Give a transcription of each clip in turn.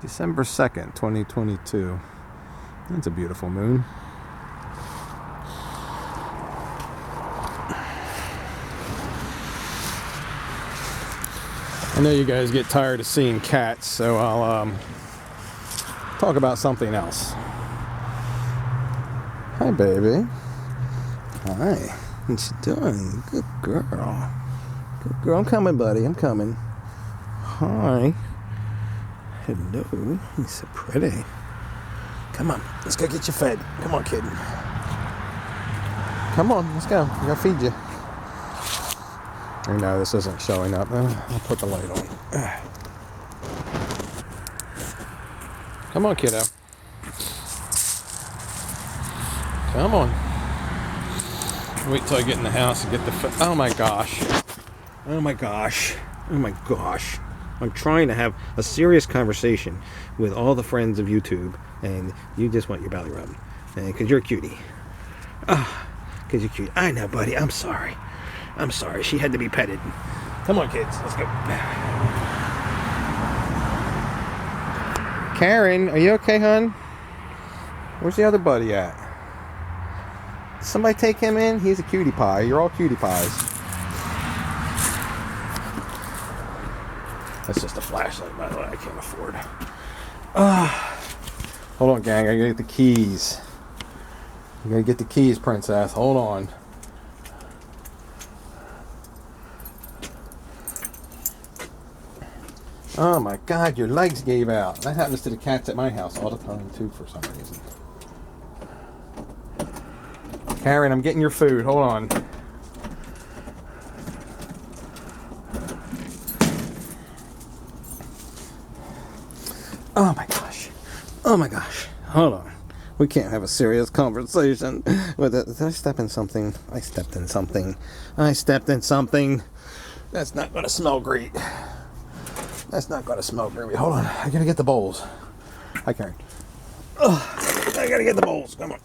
December 2nd, 2022. That's a beautiful moon. I know you guys get tired of seeing cats, so I'll talk about something else. Hi, baby. Hi. What you doing? Good girl. Good girl. I'm coming, buddy. I'm coming. Hi. Hello. You're so pretty. Come on. Let's go get you fed. Come on, kid. Come on. Let's go. I gotta feed you. I know this isn't showing up. I'll put the light on. Come on, kiddo. Come on. Wait till I get in the house and get the oh my gosh. Oh my gosh. Oh my gosh. I'm trying to have a serious conversation with all the friends of YouTube, and you just want your belly rubbed. Because you're a cutie. Because you're cute. I know, buddy. I'm sorry. I'm sorry. She had to be petted. Come on, kids. Let's go. Karen, are you okay, hon? Where's the other buddy at? Somebody take him in? He's a cutie pie. You're all cutie pies. That's just a flashlight, by the way. I can't afford. Hold on, gang. I gotta get the keys. I gotta get the keys, princess. Hold on. Oh my God, your legs gave out. That happens to the cats at my house all the time, too, for some reason. Karen, I'm getting your food. Hold on. Oh my gosh. Oh my gosh. Hold on. We can't have a serious conversation with it. Did I step in something? I stepped in something. I stepped in something. That's not going to smell great. That's not going to smell great. Hold on. I got to get the bowls. Hi, Karen. I got to get the bowls. Come on.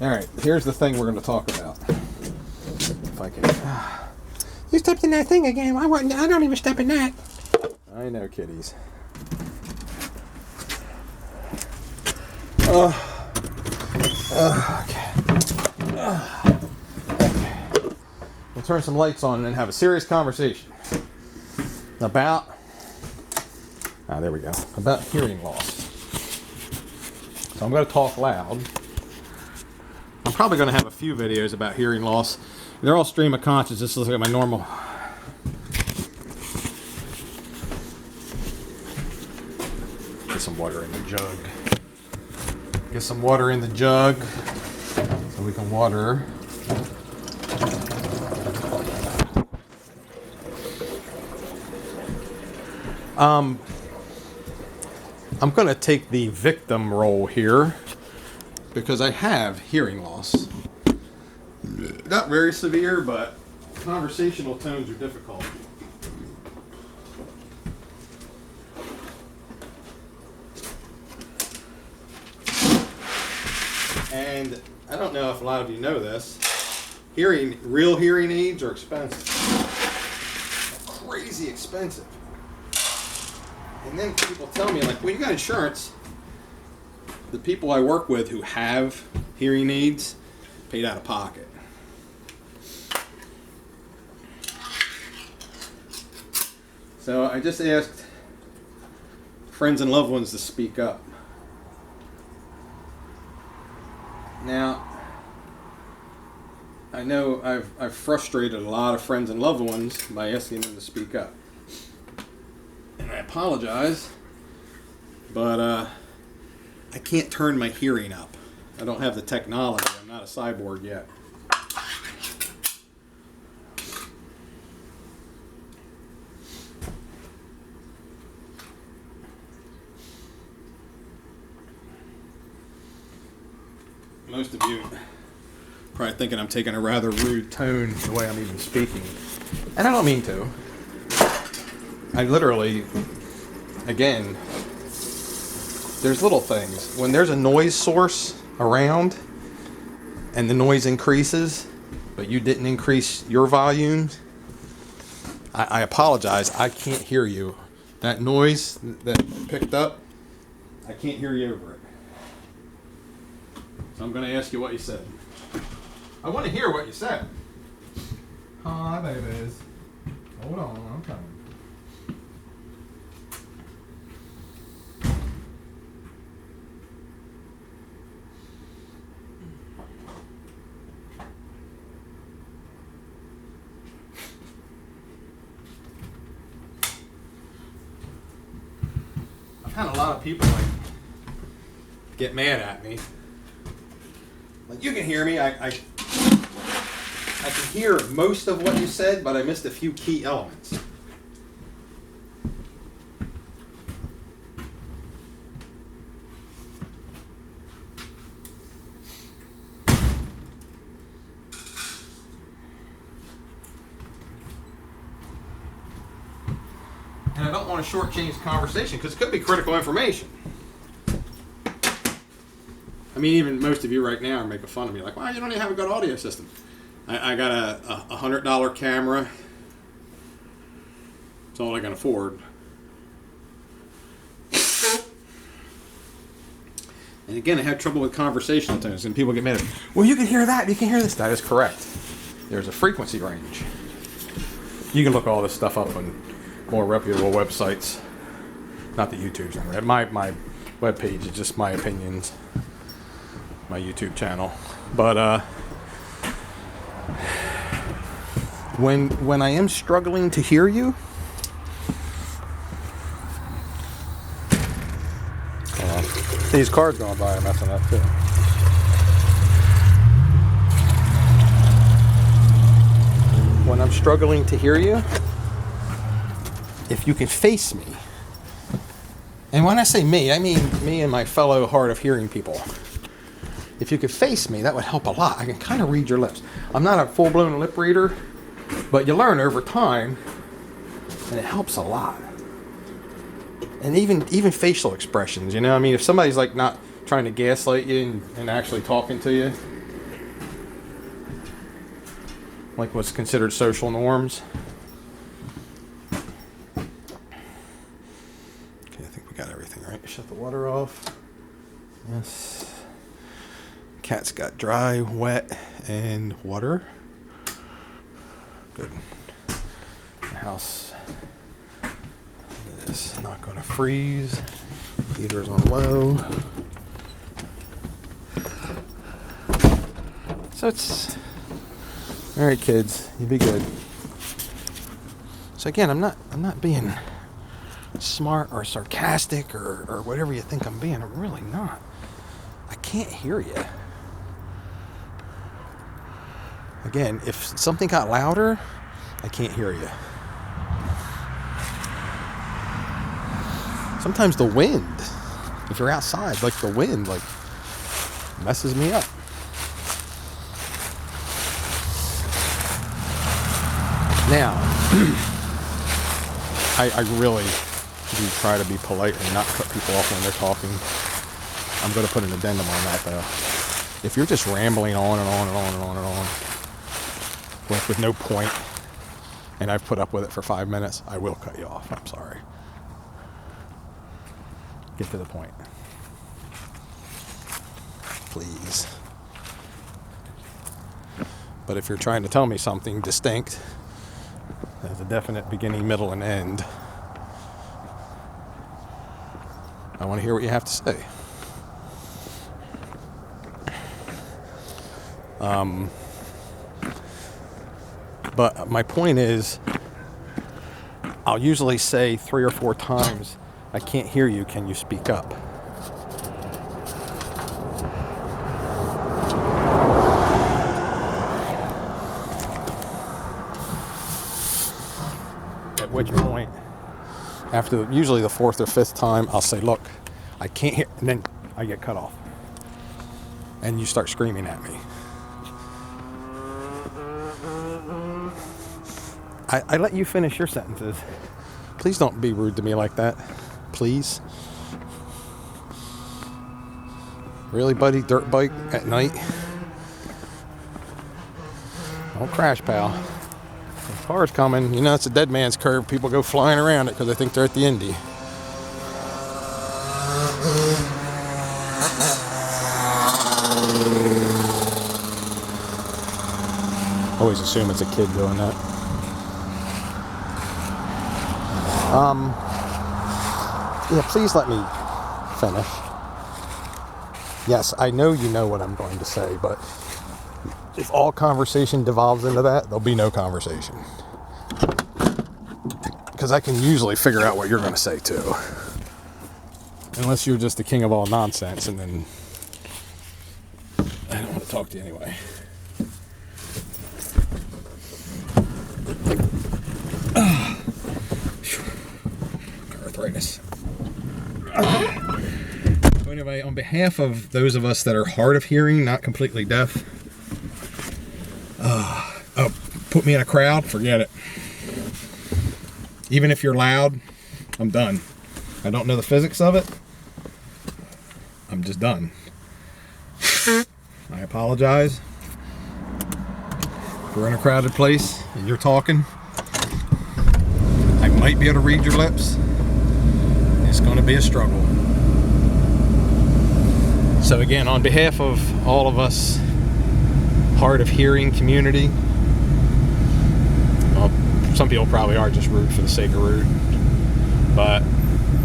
All right. Here's the thing we're going to talk about. If I can. You stepped in that thing again. I don't even step in that. I know, kitties. Okay. We'll turn some lights on and have a serious conversation about. There we go. About hearing loss. So I'm going to talk loud. I'm probably going to have a few videos about hearing loss. They're all stream of consciousness. Let's look at my normal. Get some water in the jug. Get some water in the jug so we can water. I'm going to take the victim role here because I have hearing loss. Not very severe, but conversational tones are difficult. And I don't know if a lot of you know this, real hearing aids are expensive. Crazy expensive. And then people tell me, like, well, you got insurance. The people I work with who have hearing aids paid out of pocket. So I just asked friends and loved ones to speak up. Now, I know I've frustrated a lot of friends and loved ones by asking them to speak up. And I apologize, but I can't turn my hearing up. I don't have the technology. I'm not a cyborg yet. Most of you probably thinking I'm taking a rather rude tone the way I'm even speaking. And I don't mean to. I literally, again, there's little things. When there's a noise source around and the noise increases, but you didn't increase your volume, I apologize. I can't hear you. That noise that picked up, I can't hear you over it. So I'm going to ask you what you said. I want to hear what you said. Hi, babies. Hold on, I'm coming. I've had a lot of people like get mad at me. Like, you can hear me. I can hear most of what you said, but I missed a few key elements. And I don't want to shortchange the conversation because it could be critical information. I mean, even most of you right now are making fun of me, like, "Wow, you don't even have a good audio system." I got a $100 camera. It's all I can afford. And again, I have trouble with conversation sometimes, and people get mad at me. Well, you can hear that, you can hear this. That is correct. There's a frequency range. You can look all this stuff up on more reputable websites. Not the YouTube's on that. My webpage is just my opinions. My YouTube channel. But when I am struggling to hear you, these cars going by are messing up too. When I'm struggling to hear you, if you can face me, and when I say me, I mean me and my fellow hard of hearing people. If you could face me, that would help a lot. I can kind of read your lips. I'm not a full-blown lip reader, but you learn over time, and it helps a lot. And even facial expressions, you know? I mean, if somebody's like not trying to gaslight you and actually talking to you, like what's considered social norms. Okay, I think we got everything, right? Shut the water off. Yes. Cat's got dry, wet, and water. Good. The house is not going to freeze. Heater's on low. So it's all right, kids. You be good. So again, I'm not being smart or sarcastic or whatever you think I'm being. I'm really not. I can't hear you. Again, if something got louder, I can't hear you. Sometimes the wind, if you're outside, like the wind, like messes me up. Now, I really do try to be polite and not cut people off when they're talking. I'm going to put an addendum on that, though. If you're just rambling on and on and on and on and on, with no point, and I've put up with it for 5 minutes, I will cut you off. I'm sorry. Get to the point. Please. But if you're trying to tell me something distinct, there's a definite beginning, middle, and end, I want to hear what you have to say. But my point is, I'll usually say 3 or 4 times, I can't hear you, can you speak up? At which point, after usually the 4th or 5th time, I'll say, look, I can't hear, and then I get cut off. And you start screaming at me. I let you finish your sentences. Please don't be rude to me like that. Please. Really, buddy? Dirt bike at night? Don't crash, pal. The car's coming. You know, it's a dead man's curve. People go flying around it because they think they're at the Indy. always assume it's a kid doing that. Yeah, please let me finish. Yes, I know you know what I'm going to say, but if all conversation devolves into that, there'll be no conversation. Because I can usually figure out what you're going to say too. Unless you're just the king of all nonsense, and then I don't want to talk to you anyway. Arthritis. So anyway, on behalf of those of us that are hard of hearing, not completely deaf, put me in a crowd, forget it. Even if you're loud, I'm done. I don't know the physics of it. I'm just done. I apologize. If we're in a crowded place and you're talking, I might be able to read your lips. It's going to be a struggle. So again, on behalf of all of us hard of hearing community, well, some people probably are just rude for the sake of rude, but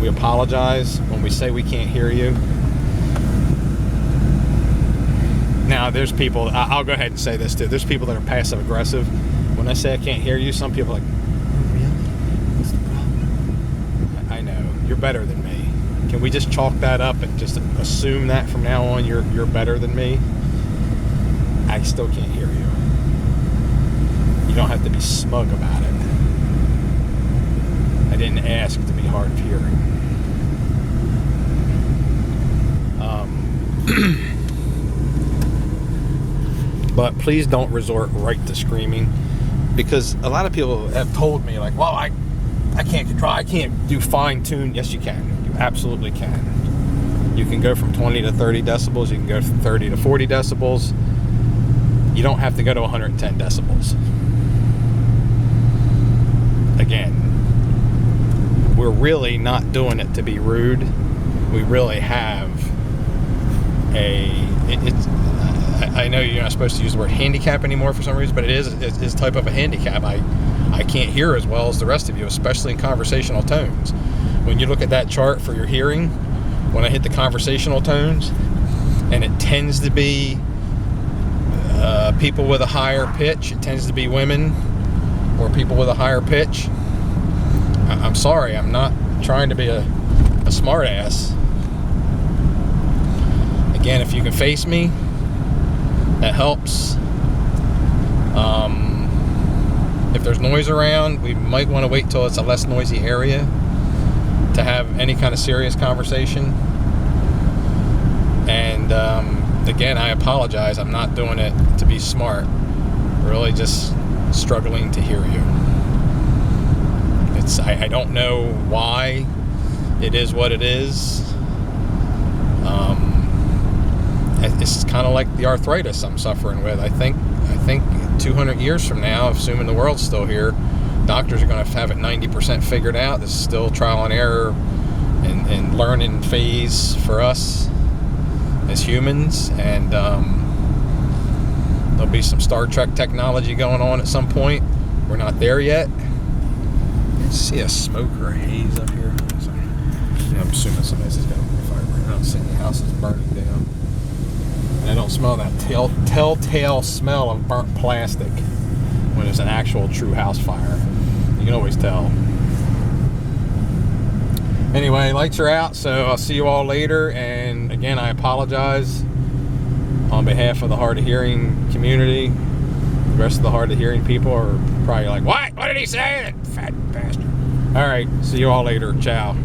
we apologize when we say we can't hear you. Now, there's people, I'll go ahead and say this too, there's people that are passive aggressive. When I say I can't hear you, some people are like, oh, really? What's the problem? I know, you're better than me. Can we just chalk that up and just assume that from now on you're better than me? I still can't hear you. You don't have to be smug about it. I didn't ask to be hard of hearing. But please don't resort right to screaming, because a lot of people have told me, like, well, I can't control, I can't do fine tune. Yes, you can. You absolutely can. You can go from 20 to 30 decibels. You can go from 30 to 40 decibels. You don't have to go to 110 decibels. Again, we're really not doing it to be rude. We really have I know you're not supposed to use the word handicap anymore for some reason, but it's type of a handicap. I can't hear as well as the rest of you, especially in conversational tones. When you look at that chart for your hearing, when I hit the conversational tones, and it tends to be people with a higher pitch, it tends to be women or people with a higher pitch. I'm sorry, I'm not trying to be a smart ass. Again, if you can face me, that helps. If there's noise around, we might want to wait till it's a less noisy area to have any kind of serious conversation. And again, I apologize. I'm not doing it to be smart. Really just struggling to hear you. I don't know why it is what it is. It's kind of like the arthritis I'm suffering with. I think 200 years from now, assuming the world's still here, doctors are going to have it 90% figured out. This is still trial and error and learning phase for us as humans. And there'll be some Star Trek technology going on at some point. We're not there yet. I see a smoke or a haze up here. I'm assuming somebody's just got a fire burning. I don't see any houses burning down. And I don't smell that telltale smell of burnt plastic when it's an actual true house fire. You can always tell. Anyway, lights are out, so I'll see you all later. And again, I apologize on behalf of the hard of hearing community. The rest of the hard of hearing people are probably like, what? What did he say? That fat bastard. All right, see you all later. Ciao.